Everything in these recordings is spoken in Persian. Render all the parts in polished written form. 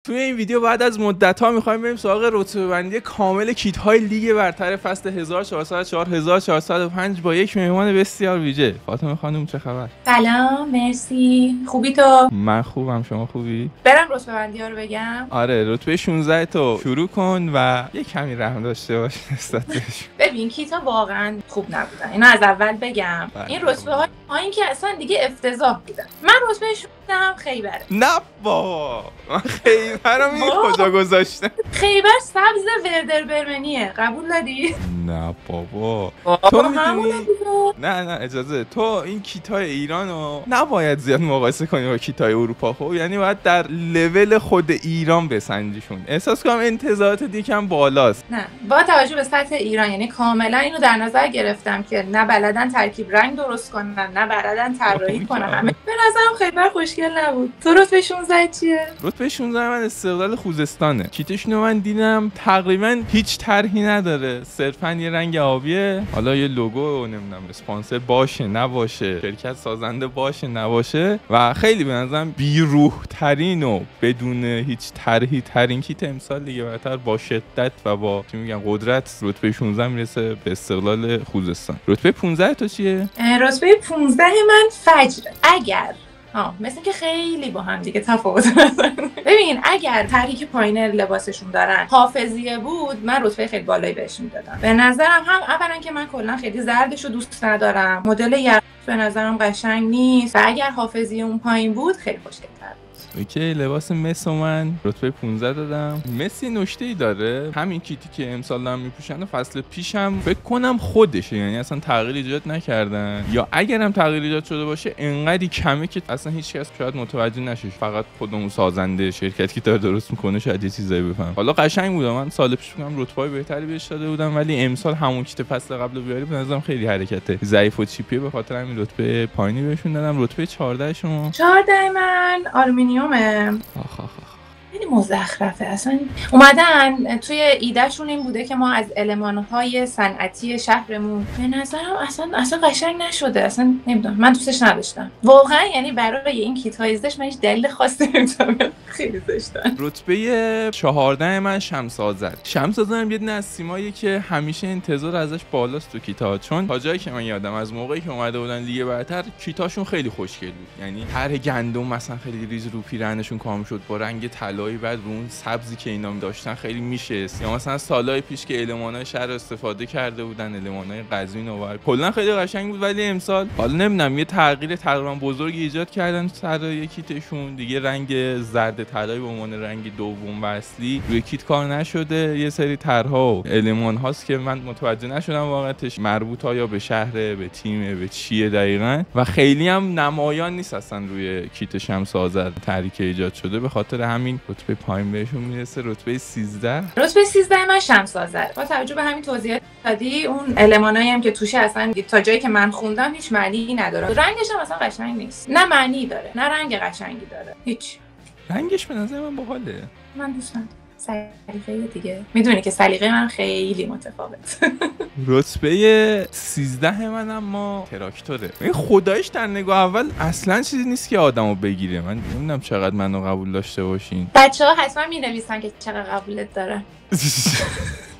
توی این ویدیو بعد از مدت‌ها می‌خوایم بریم سراغ رتبه‌بندی کامل کیت‌های لیگ برتر فصل 1404 1405 با یک مهمان بسیار ویژه. فاطمه خانم چه خبر؟ سلام، مرسی. خوبی تو؟ من خوبم، شما خوبی؟ برم رتبه‌بندی‌ها رو بگم. آره، رتبه 16 تو شروع کن و یه کمی رحم داشته باش نسبت بهش. ببین کیتا واقعا خوب نبودن. اینو از اول بگم. این رتبه‌های پایین که اصلا دیگه افتضاح بودن. من رتبه 16 خیبره. نه بابا، من خیبر رو کجا گذاشتم؟ خیبر سبز وردر برمنیه، قبول داری؟ نه بابا تو میدونی؟ نه اجازه، تو این کیتای ایرانو نباید زیاد مقایسه کنی با کیتای اروپا. خب یعنی باید در لول خود ایران بسنجیشون. احساس کنم انتظارات یکم بالاست. نه، با توجه به سطح ایران یعنی کاملا اینو در نظر گرفتم که نه بلدن ترکیب رنگ درست کنن، نه بلدن طراحی کنن. همه به نظرم خیبر خوشگل نبود. تو رتبه 16 چیه؟ رتبه 16 من استقلال خوزستانه. کیتشون رو من دیدم تقریبا هیچ طرحی نداره، صرفا یه رنگ آبیه، حالا یه لوگو نمیدونم اسپانسر باشه نباشه، شرکت سازنده باشه نباشه و خیلی به نظرم بیروح ترین و بدون هیچ طرحی ترین کیت امسال دیگه برتر با شدت و با چی میگن قدرت رتبه 16 میرسه به استقلال خوزستان. رتبه 15 تو چیه؟ رتبه 15 من فجر. اگر مثل که خیلی با هم دیگه تفاوت دارن. ببین اگر طرحی که پایین لباسشون دارن حافظیه بود من رتبه خیلی بالایی بهش میدادم. به نظرم هم اولا که من کلا خیلی زردشو دوست ندارم، مدل یقه به نظرم قشنگ نیست و اگر حافظیه اون پایین بود خیلی خوشگل‌تر بود. اوکی، لباس مس من رتبه 15 دادم. مسی نکته‌ای داره، همین کیتی که امسال دارن میپوشن و فصل پیشم فکر کنم خودشه، یعنی اصلا تغییر ایجاد نکردن یا اگرم تغییر ایجاد شده باشه انقدی کمه که اصلا هیچ کس شاید متوجه نشه، فقط خودمون سازنده شرکتی که داره درست میکنه شاید یه چیزایی بفهم. حالا قشنگ بود، من سال پیش میگم رتبه‌ای بهتری بهش داده بودم ولی امسال همون کیت فصل قبل بیاری به نظرم خیلی حرکت ضعیف و چیپیه، به خاطر همین رتبه پایینی بهشون دادم. رتبه 14 شما؟ 14 من آلومینیومه. آخ خیلی مزخرفه. اصلا اومدن توی ایدهشون این بوده که ما از المانهای صنعتی شهرمون، به نظرم اصلا قشنگ نشده. اصلا نمیدونم، من دوستش نداشتم واقعا. یعنی برای این کیت های زشت من هیچ دلیل خاصی نمیدونم، خیلی زشتن. رتبه 14 من شمس آذر. شمس آذر یه دونه از سیمایی که همیشه انتظار ازش بالاست تو کیتا، چون تا جایی که من یادم از موقعی که اومده بودن لیگ برتر کیتاشون خیلی خوشگل بود. یعنی طرح گندم مثلا خیلی ریز رو پیرهنشون کام شد با رنگ طلایی، بعد رو اون سبزی که اینا داشتن خیلی میشه. یا مثلا سالهای پیش که المانای شهر استفاده کرده بودن، المانای قزوین و کلا خیلی قشنگ بود. ولی امسال حالا نمیدونم یه تغییر تقریبا بزرگی ایجاد کردن سر کیتشون دیگه، رنگ زرد طلایی به عنوان رنگ دوم و اصلی روی کیت کار نشده. یه سری طرح‌ها و المان هاست که من متوجه نشدم واقعیتش مربوط ها یا به شهر، به تیم، به چیه دقیقاً و خیلی هم نمایان نیست اصلا روی کیت شمس آذر طرحی که ایجاد شده. به خاطر همین رتبه پایین بهشون میرسه. رتبه 13. رتبه 13 من شمس آذر. با توجه به همین توضیحات دادی، اون المانایی هم که توش اصلا تا جایی که من خوندم هیچ معنی نداره. رنگش هم اصلا قشنگ نیست، نه معنی داره نه رنگ قشنگی داره، هیچ. رنگش به نظر من باحاله. من دوست ندارم. سلیقه دیگه میدونی که سلیقه من خیلی متفاوت. رتبه 13 من اما تراکتوره. این خدایش در نگاه اول اصلا چیزی نیست که آدمو بگیره. من نمیدونم چقدر منو قبول داشته باشین. بچه‌ها حتما می‌نویسن که چقدر قبولت داره.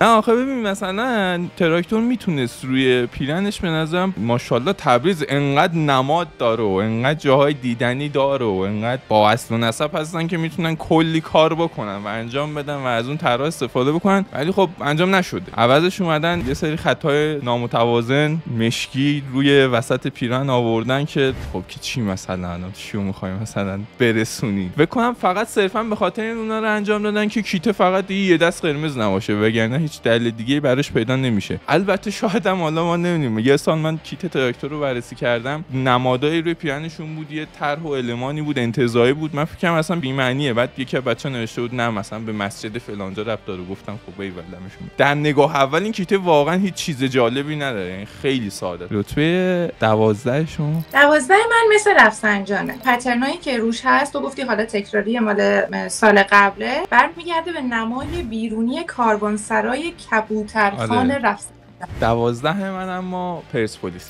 نه آخه ببین مثلا تراکتور میتونست روی پیرنش به نظرم ماشاءالله تبریز انقدر نماد داره و انقدر جاهای دیدنی داره و انقدر با اصل و نسب هستن که میتونن کلی کار بکنن و انجام بدن و از اون طرح استفاده بکنن، ولی خب انجام نشده. عوضش اومدن یه سری خطای نامتوازن مشکی روی وسط پیرن آوردن که خب که چی مثلا چیو می‌خوایم مثلا برسونی. بکنم فقط صرفا به خاطر این اونا رو انجام دادن که کیت فقط یه دست قرمز نباشه، وگرنه هیچ دلیل دیگه براش پیدا نمیشه. البته شاید هم حالا ما نمیدونیم. یه سال من کیت تراکتور رو بررسی کردم، نمادای روی پیرنشون بود، یه طرح و المانی بود، انتزاعی بود. من فکر کنم اصلا بی معنیه. بعد یکی از بچه‌ها نوشته بود نه مثلا به مسجد فلانجا ربط داره. گفتم خب ای ولمشون. در نگاه اول این کیت واقعا هیچ چیز جالبی نداره، یعنی خیلی ساده. رتبه 12 شما؟ 12 من مثل رفسنجانه. پترنایی که روش هست تو گفتی حالا تکراری مال سال قبله، برمیگرده به نمای بیرونی کاروانسرای کبوترخان رفسنجان. 12 من اما پرسپولیس.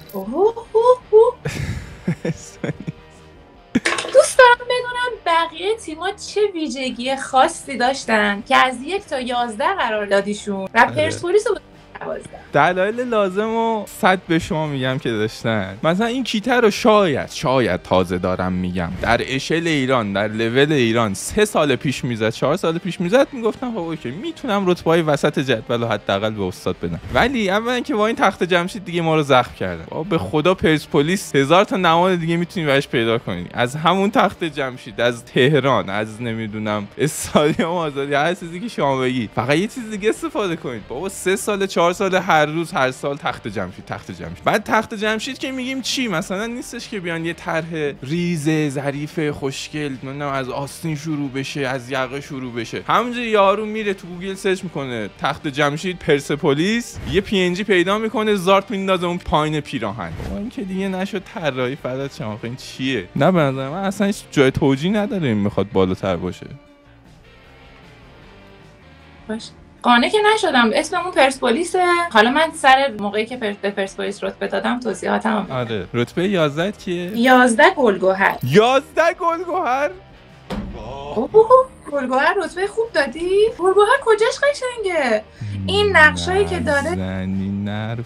دوست دارم بدونم بقیه تیما چه ویژگی خاصی داشتن که از 1 تا 11 قرار دادیشون و پرسپولیس رو 12. دلایل لازم و 100 به شما میگم که داشتن. مثلا این کیته رو شاید تازه دارم میگم در اشل ایران، در لول ایران 3 سال پیش میزد، 4 سال پیش میزد، میگفتم خب اوکی میتونم رتبه‌های وسط جدول رو حداقل به استاد بدم. ولی اولا که با این تخت جمشید دیگه ما رو زخم کردن. به خدا پرسپولیس 1000 تا نماد دیگه میتونی براش پیدا کنی، از همون تخت جمشید، از تهران، از نمیدونم استادیوم آزادی، هر چیزی که شما بگی. فقط یه چیز دیگه استفاده کنید. بابا 3 سال 4 سال هر روز هر سال تخت جمشید. بعد تخت جمشید که میگیم چی؟ مثلا نیستش که بیان یه طرح ریز ظریف خوشگل نمیدونم از آستین شروع بشه، از یقه شروع بشه. همونجوری یارو میره تو گوگل سرچ میکنه تخت جمشید پرسپولیس، یه پی ان جی پیدا میکنه، زارت میندازه اون پایین پیراهن. این که دیگه نشد طراحی فدات شما. این چیه؟ نه به نظر من اصلا هیچ جای توجیه نداره این میخواد بالاتر باشه. باشه. قانع که نشدم. اسممون پرسپولیسه. حالا من سر موقعی که به پرسپولیس رتبه دادم توضیحاتم. آره. رتبه 11 کیه؟ 11 گلگهر. 11 گلگهر؟ گلگهر رتبه خوب دادی؟ گلگهر کجاش قشنگه؟ این نقشایی که داره زنی نرفو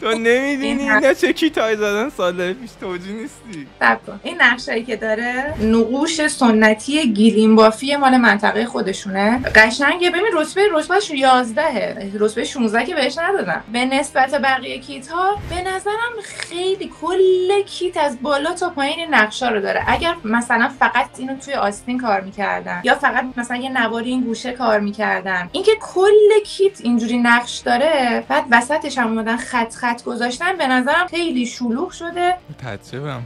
تو نمیدونی اینا چه کیتای زدن سال پیش، توجیه نیستی. صبر کن. این نقشایی که داره نقوش سنتی گیلیم بافی مال منطقه خودشونه. قشنگه. ببین رتبهش 11، رتبه 16 که بهش ندادم. به نسبت بقیه کیت ها به نظرم خیلی کل کیت از بالا تا پایین نقشا رو داره. اگر مثلا فقط اینو توی آستین کار می‌کردن یا فقط مثلا یه نواری این گوشه کار می‌کردن، اینکه کل کیت اینجوری نقش داره بعد وسطش هم اومدن خط گذاشتن، به نظرم خیلی شلوغ شده. متعجبم،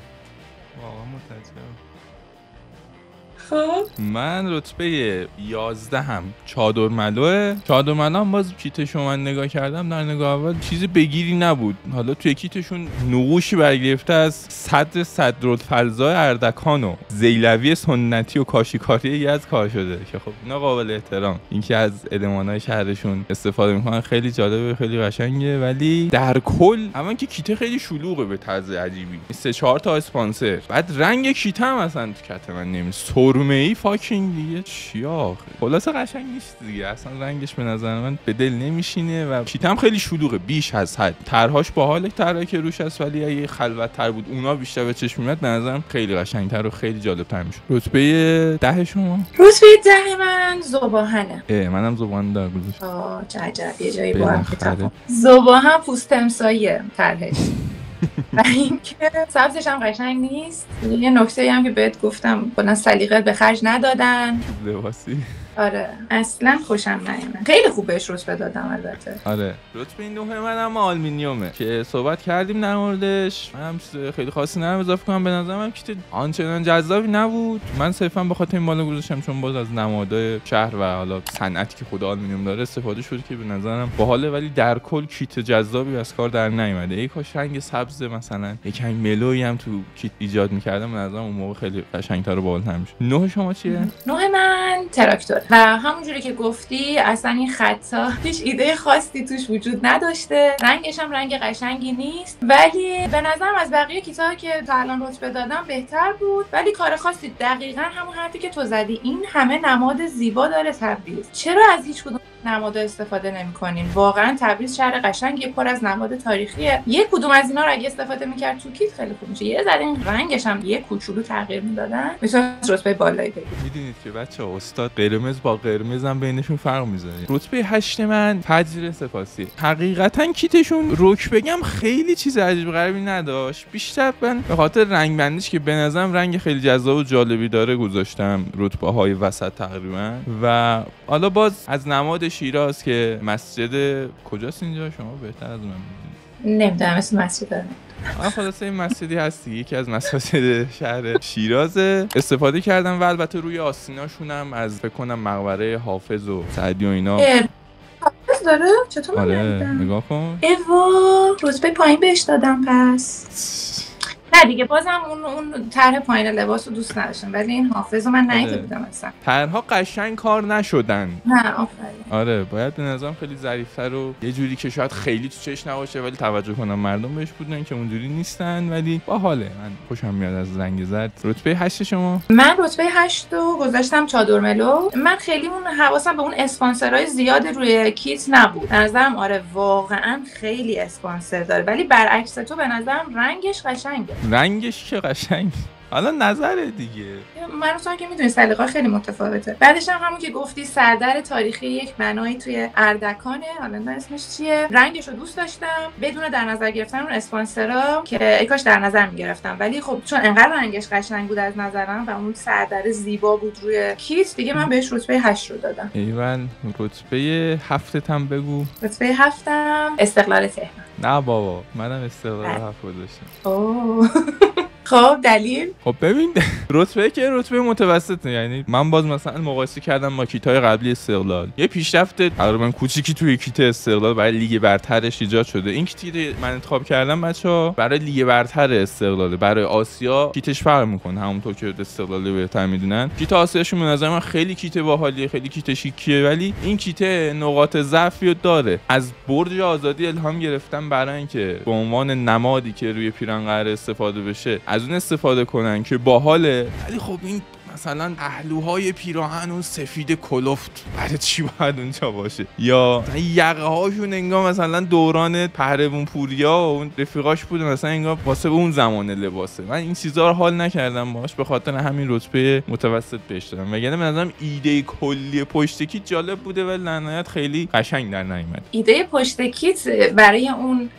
واقعا متعجبم. خب من رتبه 11 هم چادرملوه. چادرملو هم باز کیتشو من نگاه کردم، در نگاه اول چیزی بگیری نبود. حالا توی کیتشون نقوشی برگرفته از صدرالفضاء اردکان و زیلوی سنتی و کاشیکاری یزد کار شده که خب اینا قابل احترام. اینکه از المان‌های شهرشون استفاده میکنن خیلی جالبه، خیلی قشنگه. ولی در کل اما که کیت خیلی شلوغه به طرز عجیبی. 3-4 تا اسپانسر. بعد رنگ کیت هم اصلا تو کت من نمیشه. سرمه‌ای فاکینگ دیگه چی آخه؟ خلاصه قشنگ نیست دیگه. اصلا رنگش به نظر من به دل نمیشینه و کیتم خیلی شلوغه بیش از حد. طرحش باحاله، طرحی که روش هست، ولی اگه خلوت‌تر بود اونا بیشتر به چشم میاد به نظرم خیلی قشنگ‌تر و خیلی جالب‌تر میشه. رتبه 10 شما؟ رتبه 10 من ذوباهنه. منم ذوباهن در گذاشتم. چه عجب، یه جایی با هم کتاب. ذوباهن پوست امسایه طرحش. و اینکه سبزش هم قشنگ نیست. یه نکته هم که بهت گفتم کلا سلیقه به خرج ندادن. لباسی. آره اصلا خوشم نیامد. خیلی خوب بهش رتبه دادم البته. آره رتبه 9 من هم آلومینیومه که صحبت کردیم در موردش. منم خیلی خاصی ندارم اضافه کنم. به نظرم هم کیت آنچنان جذابی نبود. من صرفا به خاطر این بالا گذاشتم چون باز از نمادهای شهر و حالا صنعتی که خود آلومینیوم داره استفاده شده که به نظرم باحاله، ولی در کل کیت جذابی از کار در نیومده. ای کاش رنگ سبز مثلا یکم ملویی هم تو کیت ایجاد می‌کردم، به نظرم اون موقع خیلی قشنگ‌تر و باحال‌تر می‌شد. 9 شما چیه؟ 9 من تراکتور. و همونجوری که گفتی اصلا این خطا هیچ ایده خاصی توش وجود نداشته. رنگش هم رنگ قشنگی نیست، ولی به نظرم از بقیه کیت‌ها که تا الان رتبه دادم بهتر بود. ولی کار خاصی، دقیقاً همون حرفی که تو زدی، این همه نماد زیبا داره تبریز، چرا از هیچ کدوم نماد استفاده نمی‌کنین؟ واقعا تبریز شهر قشنگیه، پر از نماد تاریخیه. یک کدوم از اینا رو اگه استفاده می‌کرد تو کیت خیلی خوب میشه. یه ذره این رنگش هم یه کوچولو تغییر میدادن میتونه رتبه بالایی بگیره. میدونید که بچه‌ها استاد قرمز با قرمز هم بینشون فرق میذاره. رتبه 8 من فجر سپاسی. حقیقتا کیتشون روک بگم خیلی چیز عجیب غریبی نداشت. بیشتر من به خاطر رنگ بندیش که به نظرم رنگ خیلی جذاب و جالبی داره گذاشتم رتبه‌های وسط تقریبا. و حالا باز از نماد شیراز که مسجد کجاست اینجا شما بهتر از من میدونید. نمیدونم اسم مسجد داره. خلاصه این مسجدی هستی، یکی از مساجد شهر شیرازه. استفاده کردم و البته روی آستیناشون هم از فکر کنم مقبره حافظ و سعدی و اینا حافظ داره. چطور آره نگاه کن. ایوا رتبه پایین بهش دادم. پس نه دیگه بازم اون طرح پایین لباس رو دوست نداشتم، ولی این حافظ رو من ندیده بودم اصلا. طرح‌ها قشنگ کار نشدن. نه آفرین. آره باید به نظرم خیلی ظریف‌تر و یه جوری که شاید خیلی تو چش نباشه ولی توجه کنم مردم بهش بودن که اونجوری نیستن، ولی باحاله. من خوشم میاد از رنگ زرد. رتبه 8 شما؟ من رتبه 8 رو گذاشتم چادر ملو. من خیلی اون حواسم به اون اسپانسرای زیاد روی کیت نبود. به نظرم آره واقعا خیلی اسپانسر داره، ولی برعکس تو به نظرم رنگش قشنگه. رنگش که قشنگ. حالا نظره دیگه. من اصلا که میدونی سلیقه خیلی متفاوته. بعدش هم همون که گفتی سردر تاریخی یک بنایی توی اردکانه، حالا اسمش چیه، رنگش رو دوست داشتم بدون در نظر گرفتن اون اسپانسرا که ای کاش در نظر میگرفتم، ولی خب چون انقدر رنگش قشنگ بود از نظرم و اون سردر زیبا بود روی کیت دیگه، من بهش رتبه 8 رو دادم. ایول رتبه 7 هم بگو. رتبه 7 استقلال تهران. نه بابا منم استقلال 7 گذاشتم. اوه خب دلیل؟ خب ببین رتبه که رتبه متوسطه، یعنی من باز مثلا مقایسه کردم با کیت‌های قبلی استقلال، یه پیشرفت تقریبا کوچیکی توی کیت استقلال برای لیگ برترش ایجاد شده. این کیتی من انتخاب کردم بچه‌ها برای لیگ برتر استقلال، برای آسیا کیتش فرق میکنه، همونطور که استقلال بهتر میدونن. کیت آسیاشون به نظر من خیلی کیت باحالیه، خیلی کیت شیکیه، ولی این کیت نقاط ضعفی داره. از برج آزادی الهام گرفتم برای اینکه به عنوان نمادی که روی پیرن قرار استفاده بشه از اون استفاده کنن که باحاله، ولی خب این مثلا پهلوهای پیراهن اون سفید کلفت برای چی باید اونجا باشه، یا یقه هاشون انگار مثلا دوران پهلوان پوریا و اون رفیقاش بود مثلا انگار واسه اون زمان لباسه. من این چیزا رو حال نکردم باهاش، به خاطر همین رتبه متوسط بهش دادم. وگرنه به نظرم ایده کلی پشت کیت جالب بوده ولی در نهایت خیلی قشنگ در نیومد. ایده پشت کیت برای اون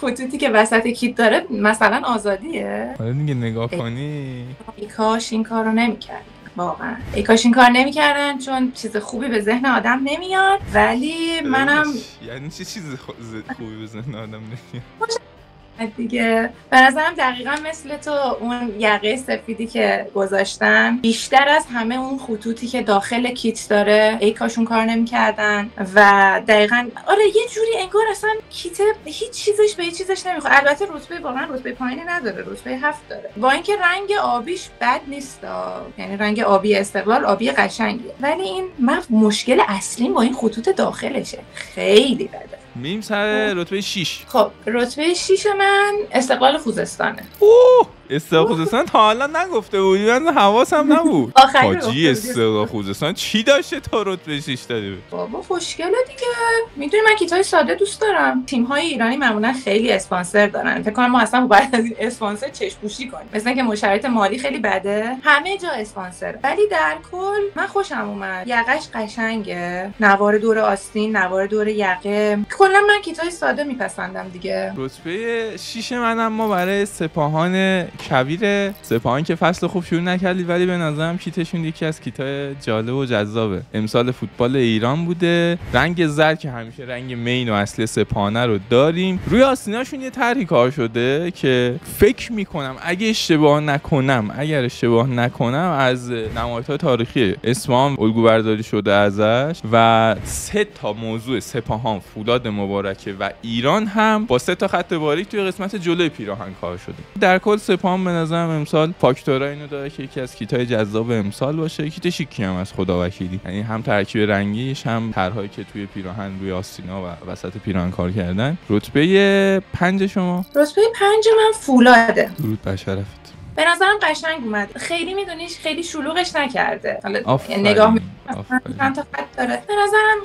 خطوطی که وسط کیت داره مثلا آزادیه. آره دیگه نگاه کنی ای کاش این کارو نمی‌کردن، واقعا ای کاش این کار نمی‌کردن، چون چیز خوبی به ذهن آدم نمیاد. ولی منم یعنی چه چیز خوبی به ذهن آدم نمیاد دیگه؟ به نظرم دقیقا مثل تو اون یقه سفیدی که گذاشتن بیشتر از همه اون خطوطی که داخل کیت داره ای کاش اون کار نمی‌کردن. و دقیقا آره یه جوری انگار اصلا کیت هیچ چیزش به هیچ چیزش نمیخوره. البته رتبه واقعا رتبه پایینی نداره، رتبه 7 داره، با اینکه رنگ آبیش بد نیست، یعنی رنگ آبی استقلال آبی قشنگیه، ولی این مشکل اصلی با این خطوط داخلشه، خیلی بده. میم سر رتبه 6. خب رتبه 6 من استقلال خوزستانه. اوه استقلال خوزستان تا حالا نگفته بودی، من حواسم نبود. حاجی استقلال خوزستان چی داشته تا رتبه 6 دادی؟ بابا خوشگله دیگه. میدونی من کیتای ساده دوست دارم. تیم‌های ایرانی معمولا خیلی اسپانسر دارن. فکر کنم ما اصلا باید از این اسپانسر چشم‌پوشی کنیم. مثلا که مشارکت مالی خیلی بده، همه جا اسپانسر. ولی در کل من خوشم اومد. یقش قشنگه، نوار دور آستین، نوار دور یقه. کلا من کیتای ساده میپسندم دیگه. رتبه 6 من اما برای سپاهان کویر. سپاهان که فصل خوب شروع نکردی ولی به نظرم کیتشون یکی از کیتای جالب و جذابه. امسال فوتبال ایران بوده. رنگ زرد که همیشه رنگ مین و اصلی سپاهانه رو داریم. روی آستیناشون یه طرحی کار شده که فکر میکنم اگه اشتباه نکنم از نمادهای تاریخی اصفهان الگو برداری شده ازش و 3 تا موضوع سپاهان، فولاد مبارکه و ایران هم با 3 تا خط باریک توی قسمت جلوی پیراهن کار شده. در کل سپاهان به نظرم امسال فاکتورا اینو داره که یکی از کیتای جذاب امسال باشه. کیت شیکی هم از خدا وکیلی، یعنی هم ترکیب رنگیش هم طرحایی که توی پیراهن روی آستینا و وسط پیراهن کار کردن. رتبه 5 شما؟ رتبه 5 من فولاده. درود بر شرفت. به نظرم قشنگ اومد. خیلی میدونیش خیلی شلوغش نکرده. حالا نگاه چند تا خط داره. به نظرم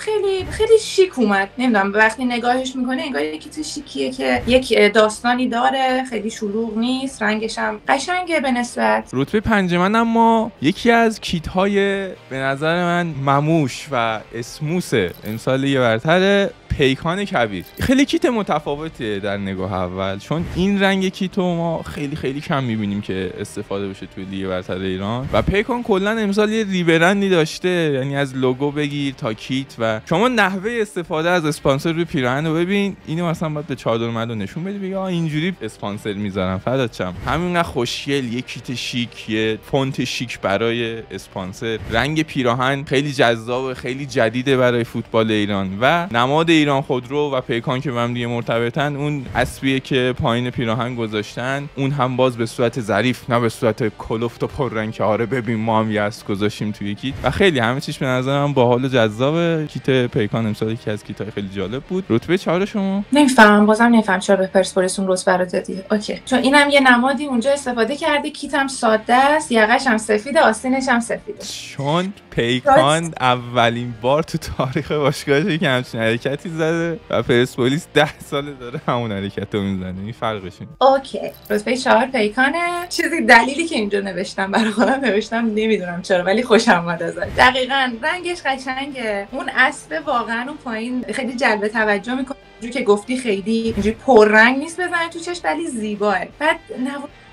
خیلی شیک اومد. نمیدونم وقتی نگاهش میکنه انگار یکی تو شیکیه که یک داستانی داره، خیلی شلوغ نیست، رنگش هم قشنگه به نسبت. رتبه 5 من اما یکی از کیت های به نظر من مموش و اسموس امسال یه برتر، پیکان کبیر. خیلی کیت متفاوتیه در نگاه اول، چون این رنگ کیتو ما خیلی کم میبینیم که استفاده بشه توی لیگ برتر ایران و پیکان کلا امسال یه ریبرندی داشته، یعنی از لوگو بگیر تا کیت و شما نحوه استفاده از اسپانسر روی پیراهن رو ببین. اینو مثلا باید به چادر مدو نشون بدی بگی اینجوری اسپانسر میذارم فدات شم. همینقدر خوشگل، یه کیت شیک، یه فونت شیک برای اسپانسر. رنگ پیراهن خیلی جذاب، خیلی جدیده برای فوتبال ایران و نماد ایران ایران خودرو و پیکان که با هم دیگه مرتبطن، اون اسبیه که پایین پیراهن گذاشتن اون هم باز به صورت ظریف، نه به صورت کلفت و پررنگ که آره ببین ما هم یه اسب گذاشتیم توی کیت و خیلی همه چیش به نظرم باحال و جذاب. کیت پیکان امسال یکی از کیت‌های خیلی جالب بود. رتبه 4 شما؟ نمیفهمم، بازم نمیفهم چرا به پرسپولیس اون رتبه رو دادی. اوکی، چون اینم یه نمادی اونجا استفاده کرده، کیتم ساده است، یقش هم سفیده، آستینش هم سفیده. چون پیکان اولین بار تو تاریخ باشگاهش که همچین حرکتی زده و پرسپولیس 10 سال داره همون حرکت رو میزنه. این فرقشه. اوکی، رتبه 4 پیکانه. چیزی دلیلی که اینجا نوشتم برای خودم نوشتم نمیدونم چرا ولی خوشم اومد ازش. دقیقاً رنگش قشنگه. اون اسب واقعا اون پایین خیلی جلب توجه میکنه. اینجوری که گفتی خیلی اینجوری پررنگ نیست بزنه تو چش ولی زیباه. بعد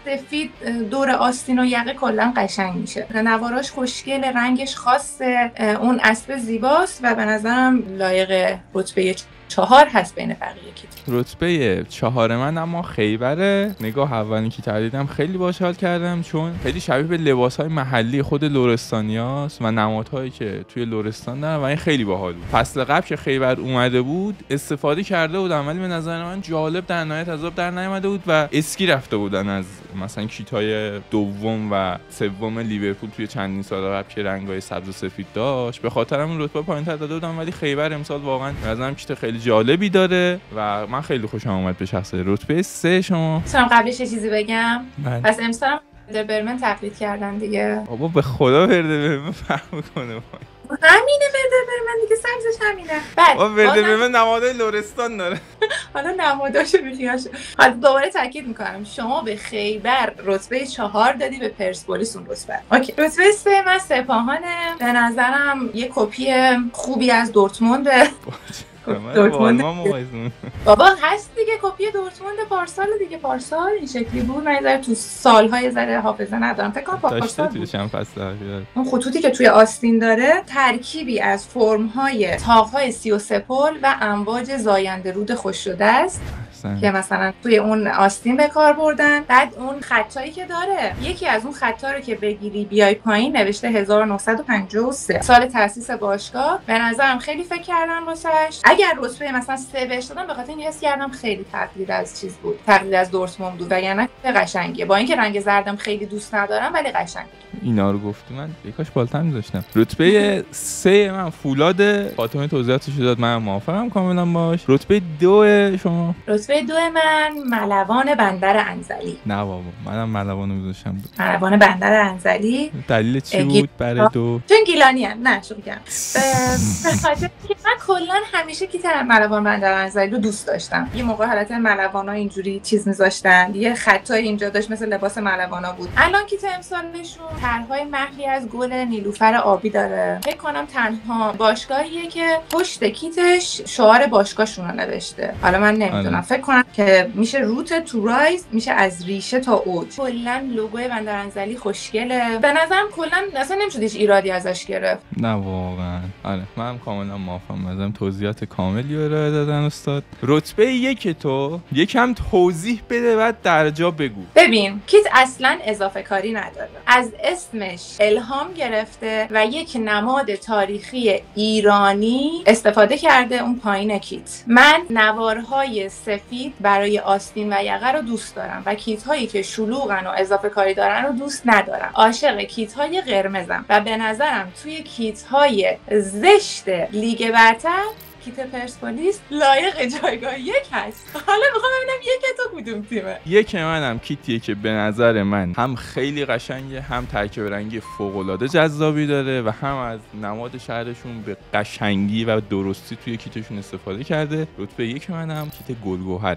سفید دور آستین و یقه کلا قشنگ میشه. نواراش خوشگل، رنگش خاصه، اون اسب زیباست و به نظرم لایق رتبه 4 هست بین بقیه کیت. رتبه 4 من اما خیبره. نگاه اولین که دیدم خیلی باحال حال کردم چون خیلی شبیه به لباس‌های محلی خود لرستانیاست و نمادهایی که توی لرستان دارن و این خیلی باحال بود. فصل قبل که خیبر اومده بود استفاده کرده بودم ولی به نظر من جالب در نهایت عذاب در نیامده بود و اسکی رفته بودن از مثلا کیت‌های دوم و سوم لیورپول توی چندین سال قبل که رنگ‌های سبز و سفید داشت. به خاطر همون رتبه پایین‌تر داده بودم ولی خیبر امسال واقعا به نظرم کیت خیلی جالبی داره و من خیلی خوشم اومد به شخصه. رتبه 3 شما؟ مثلا قبلش یه چیزی بگم. پس امسال هم ورده برمن تقلید کردن دیگه. بابا به خدا ورده برمن فهم کنه. همینه ورده برمن دیگه، سبزش همینه. بعد ورده برمن نمادهای لرستان داره. حالا نماداشو بیخیال شو. حالا دوباره تاکید میکنم شما به خیبر رتبه 4 دادی، به پرسپولیس اون رتبه. اوکی. رتبه 3 من سپاهانه. به نظرم یه کپی خوبی از دورتموند. دورتموند بابا هست دیگه، کپی دورتموند پارسال دیگه. پارسال این شکلی بود. من یه تو سالهای زده حافظه ندارم، فکر کنم پارسال بود. اون خطوطی که توی آستین داره ترکیبی از فرم‌های تاق‌های 33 پل و امواج زاینده رود خوش شده است که مثلا توی اون آستین به کار بردن. بعد اون خطایی که داره، یکی از اون خطا رو که بگیری بیای پایین نوشته 1953 سال تأسیس باشگاه. به نظرم خیلی فکر کردم واسش. اگر رتبه مثلا 3 بهش دادم به خاطر این حس کردم خیلی تقلید از چیز بود، تقلید از دورتموند بود، وگرنه قشنگه. با اینکه رنگ زردم خیلی دوست ندارم ولی قشنگه. اینا رو گفتی من یکاش بالاتر می‌ذاشتم. رتبه 3 من فولاد. فاطمه توضیحاتش داد، من موافقم کاملا باش. رتبه 2 شما؟ رتبه 2 من ملوان بندر انزلی. نه بابا منم ملوانو می‌ذاشتم. ملوان بندر انزلی. دلیل چی بود برای 2؟ چون گیلانیان. نه شو میگم. به خاطر که من کلا همیشه کیت ملوان بندر انزلی رو دوست داشتم. یه موقع حالت ملوانا اینجوری چیز می‌ذاشتن، یه خطای اینجا داشت مثل لباس ملوانا بود. الان کیت امسالشون طرح‌های محلی از گل نیلوفر آبی داره. فکر کنم تنها باشگاهیه که پشت کیتش شعار باشگاهشون رو نوشته. حالا من نمیدونم، فکر کنم که میشه روت تو رایز، میشه از ریشه تا اوج. کلا لوگوی بندر انزلی خوشگله. به نظرم کلا اصلا نمیشه هیچ ایرادی ازش گرفت. نه واقعا. آره منم کاملا موافقم. مثلا توضیحات کاملی ارائه دادن استاد. رتبه 1 تو یکم توضیح بده بعد درجا بگو. ببین کیت اصلا اضافه کاری نداره. از اسمش الهام گرفته و یک نماد تاریخی ایرانی استفاده کرده اون پایین کیت. من نوارهای سفید برای آستین و یقه رو دوست دارم و کیت هایی که شلوغن و اضافه کاری دارن رو دوست ندارم. عاشق کیت های قرمزم و به نظرم توی کیت های زشت لیگ برتر کیت پرسپولیس لایق جایگاه 1 هست. حالا میخوام ببینم 1 تو کدوم تیمه؟ 1 منم کیتیه که به نظر من هم خیلی قشنگه، هم ترکیب رنگی فوق‌العاده جذابی داره و هم از نماد شهرشون به قشنگی و درستی توی کیتشون استفاده کرده. رتبه 1 منم کیت گلگوهره.